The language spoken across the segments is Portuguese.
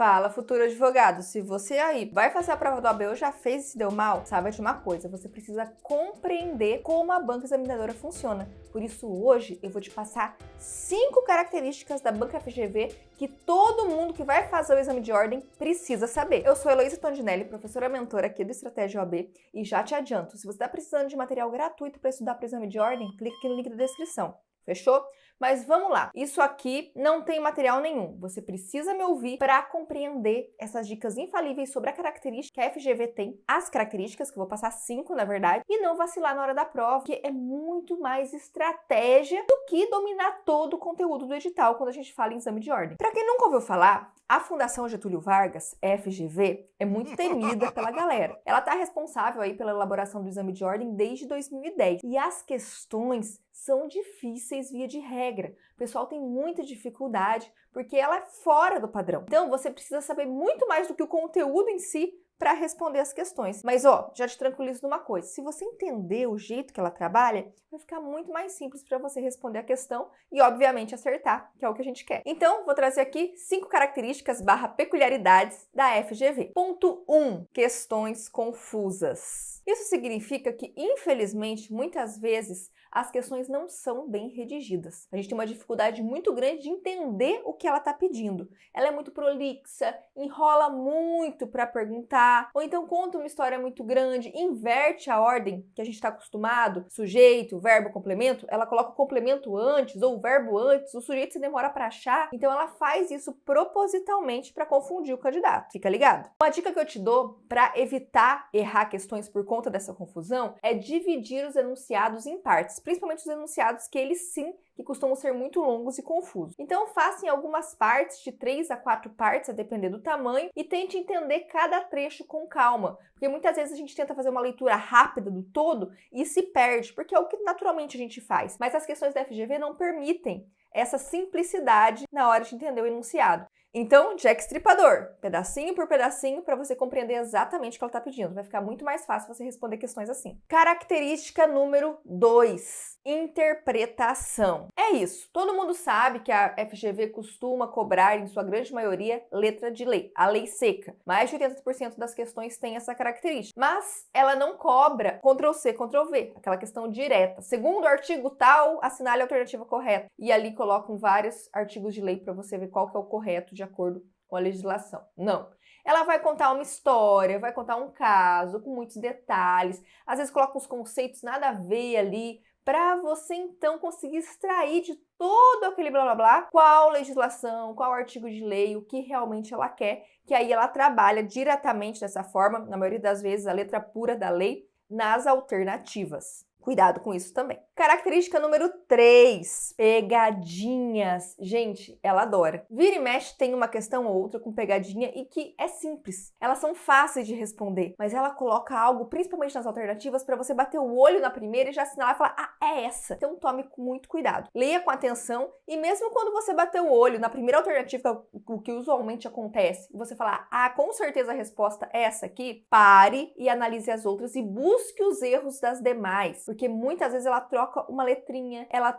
Fala, futuro advogado, se você aí vai fazer a prova do OAB ou já fez e se deu mal, saiba de uma coisa, você precisa compreender como a banca examinadora funciona. Por isso hoje eu vou te passar 5 características da banca FGV que todo mundo que vai fazer o exame de ordem precisa saber. Eu sou Heloísa Tondinelli, professora mentora aqui do Estratégia OAB, e já te adianto, se você está precisando de material gratuito para estudar para o exame de ordem, clique aqui no link da descrição. Fechou? Mas vamos lá. Isso aqui não tem material nenhum. Você precisa me ouvir para compreender essas dicas infalíveis sobre a característica que a FGV tem, as características, que eu vou passar 5 na verdade, e não vacilar na hora da prova, porque é muito mais estratégia do que dominar todo o conteúdo do edital quando a gente fala em exame de ordem. Para quem nunca ouviu falar, a Fundação Getúlio Vargas, FGV, é muito temida pela galera. Ela está responsável aí pela elaboração do exame de ordem desde 2010. E as questões são difíceis via de regra. O pessoal tem muita dificuldade porque ela é fora do padrão. Então, você precisa saber muito mais do que o conteúdo em si para responder as questões. Mas, já te tranquilizo numa coisa. Se você entender o jeito que ela trabalha, vai ficar muito mais simples para você responder a questão e, obviamente, acertar, que é o que a gente quer. Então, vou trazer aqui 5 características / peculiaridades da FGV. Ponto 1. Questões confusas. Isso significa que, infelizmente, muitas vezes, as questões não são bem redigidas. A gente tem uma dificuldade muito grande de entender o que ela está pedindo. Ela é muito prolixa, enrola muito para perguntar, ou então conta uma história muito grande, inverte a ordem que a gente está acostumado, sujeito, verbo, complemento, ela coloca o complemento antes ou o verbo antes, o sujeito se demora para achar, então ela faz isso propositalmente para confundir o candidato. Fica ligado? Uma dica que eu te dou para evitar errar questões por conta dessa confusão é dividir os enunciados em partes, principalmente os enunciados que eles sim que costumam ser muito longos e confusos. Então faça em algumas partes, de 3 a 4 partes, a depender do tamanho, e tente entender cada trecho com calma, porque muitas vezes a gente tenta fazer uma leitura rápida do todo e se perde, porque é o que naturalmente a gente faz. Mas as questões da FGV não permitem essa simplicidade na hora de entender o enunciado. Então, Jack Stripador, pedacinho por pedacinho, para você compreender exatamente o que ela está pedindo. Vai ficar muito mais fácil você responder questões assim. Característica número 2, interpretação. É isso. Todo mundo sabe que a FGV costuma cobrar, em sua grande maioria, letra de lei, a lei seca. Mais de 80% das questões tem essa característica. Mas ela não cobra Ctrl+C, Ctrl+V, aquela questão direta. Segundo o artigo tal, assinale a alternativa correta. E ali colocam vários artigos de lei para você ver qual que é o correto de acordo com a legislação. Não. Ela vai contar uma história, vai contar um caso com muitos detalhes, às vezes coloca uns conceitos nada a ver ali, para você então conseguir extrair de todo aquele blá blá blá qual legislação, qual artigo de lei, o que realmente ela quer, que aí ela trabalha diretamente dessa forma, na maioria das vezes a letra pura da lei, nas alternativas. Cuidado com isso também. Característica número 3, pegadinhas. Gente, ela adora. Vira e mexe tem uma questão ou outra com pegadinha e que é simples. Elas são fáceis de responder, mas ela coloca algo, principalmente nas alternativas, para você bater o olho na primeira e já assinalar e falar, é essa. Então tome com muito cuidado. Leia com atenção e mesmo quando você bater o olho na primeira alternativa, o que usualmente acontece, e você falar, com certeza a resposta é essa aqui, pare e analise as outras e busque os erros das demais. Porque muitas vezes ela troca uma letrinha, ela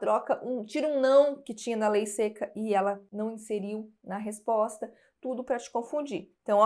tira um não que tinha na lei seca e ela não inseriu na resposta, tudo para te confundir. Então,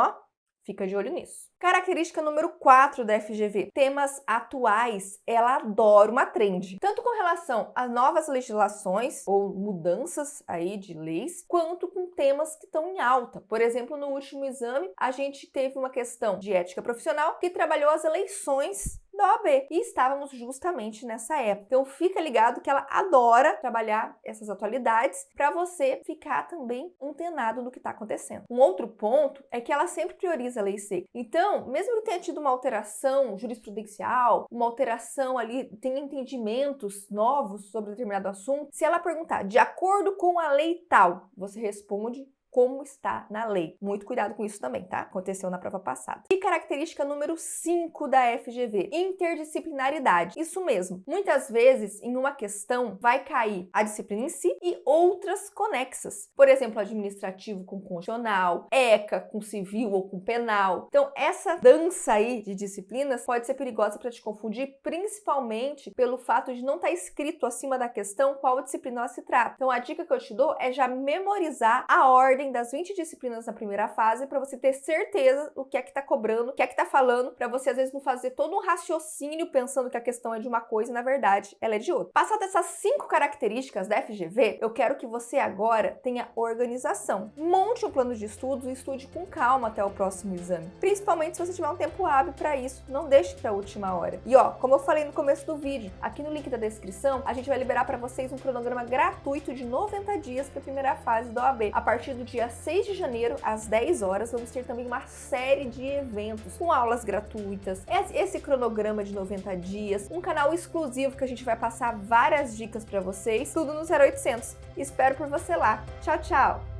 fica de olho nisso. Característica número 4 da FGV, temas atuais. Ela adora uma trend, tanto com relação a novas legislações ou mudanças aí de leis, quanto com temas que estão em alta. Por exemplo, no último exame, a gente teve uma questão de ética profissional que trabalhou as eleições da OAB e estávamos justamente nessa época. Então fica ligado que ela adora trabalhar essas atualidades para você ficar também antenado no que está acontecendo. Um outro ponto é que ela sempre prioriza a lei seca. Então, mesmo que tenha tido uma alteração jurisprudencial, uma alteração ali, tenha entendimentos novos sobre determinado assunto, se ela perguntar de acordo com a lei tal, você responde como está na lei. Muito cuidado com isso também, tá? Aconteceu na prova passada. E característica número 5 da FGV, interdisciplinaridade. Isso mesmo. Muitas vezes, em uma questão, vai cair a disciplina em si e outras conexas. Por exemplo, administrativo com constitucional, ECA com civil ou com penal. Então, essa dança aí de disciplinas pode ser perigosa para te confundir, principalmente pelo fato de não estar escrito acima da questão qual disciplina ela se trata. Então, a dica que eu te dou é já memorizar a ordem ordem das 20 disciplinas na primeira fase para você ter certeza o que é que tá cobrando, o que é que tá falando, para você às vezes não fazer todo um raciocínio pensando que a questão é de uma coisa e na verdade ela é de outra. Passadas essas 5 características da FGV, eu quero que você agora tenha organização. Monte um plano de estudos e estude com calma até o próximo exame. Principalmente se você tiver um tempo hábil para isso, não deixe para a última hora. E ó, como eu falei no começo do vídeo, aqui no link da descrição, a gente vai liberar para vocês um cronograma gratuito de 90 dias para a primeira fase da OAB. A partir do dia 6 de janeiro, às 10 horas, vamos ter também uma série de eventos com aulas gratuitas, esse cronograma de 90 dias, um canal exclusivo que a gente vai passar várias dicas para vocês, tudo no 0800. Espero por você lá. Tchau, tchau!